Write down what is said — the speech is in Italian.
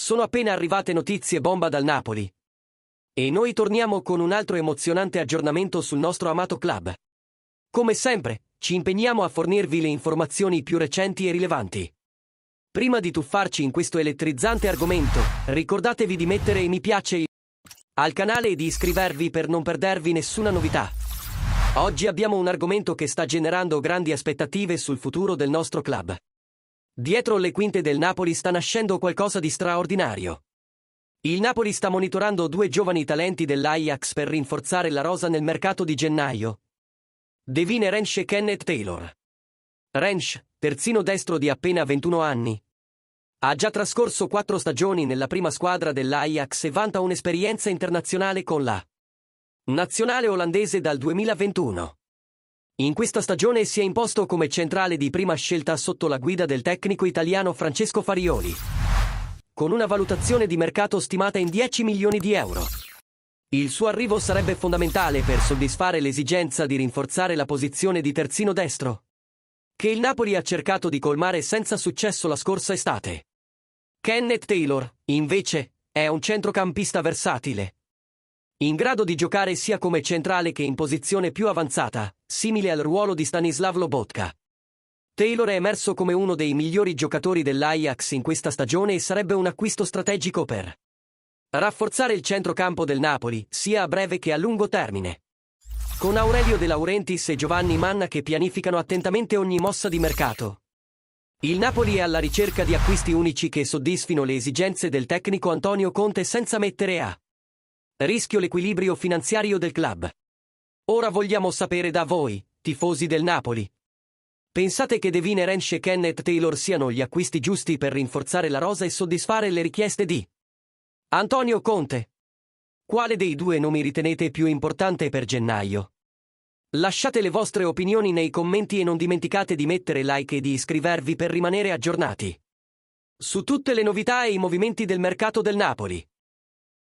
Sono appena arrivate notizie bomba dal Napoli. E noi torniamo con un altro emozionante aggiornamento sul nostro amato club. Come sempre, ci impegniamo a fornirvi le informazioni più recenti e rilevanti. Prima di tuffarci in questo elettrizzante argomento, ricordatevi di mettere mi piace al canale e di iscrivervi per non perdervi nessuna novità. Oggi abbiamo un argomento che sta generando grandi aspettative sul futuro del nostro club. Dietro le quinte del Napoli sta nascendo qualcosa di straordinario. Il Napoli sta monitorando due giovani talenti dell'Ajax per rinforzare la rosa nel mercato di gennaio. Devine Rensch e Kenneth Taylor. Rensch, terzino destro di appena 21 anni. Ha già trascorso 4 stagioni nella prima squadra dell'Ajax e vanta un'esperienza internazionale con la nazionale olandese dal 2021. In questa stagione si è imposto come centrale di prima scelta sotto la guida del tecnico italiano Francesco Farioli, con una valutazione di mercato stimata in 10 milioni di euro. Il suo arrivo sarebbe fondamentale per soddisfare l'esigenza di rinforzare la posizione di terzino destro, che il Napoli ha cercato di colmare senza successo la scorsa estate. Kenneth Taylor, invece, è un centrocampista versatile, in grado di giocare sia come centrale che in posizione più avanzata, simile al ruolo di Stanislav Lobotka. Taylor è emerso come uno dei migliori giocatori dell'Ajax in questa stagione e sarebbe un acquisto strategico per rafforzare il centrocampo del Napoli, sia a breve che a lungo termine. Con Aurelio De Laurentiis e Giovanni Manna che pianificano attentamente ogni mossa di mercato, il Napoli è alla ricerca di acquisti unici che soddisfino le esigenze del tecnico Antonio Conte senza mettere a rischio l'equilibrio finanziario del club. Ora vogliamo sapere da voi, tifosi del Napoli. Pensate che Devine Rensch e Kenneth Taylor siano gli acquisti giusti per rinforzare la rosa e soddisfare le richieste di Antonio Conte? Quale dei due nomi ritenete più importante per gennaio? Lasciate le vostre opinioni nei commenti e non dimenticate di mettere like e di iscrivervi per rimanere aggiornati su tutte le novità e i movimenti del mercato del Napoli.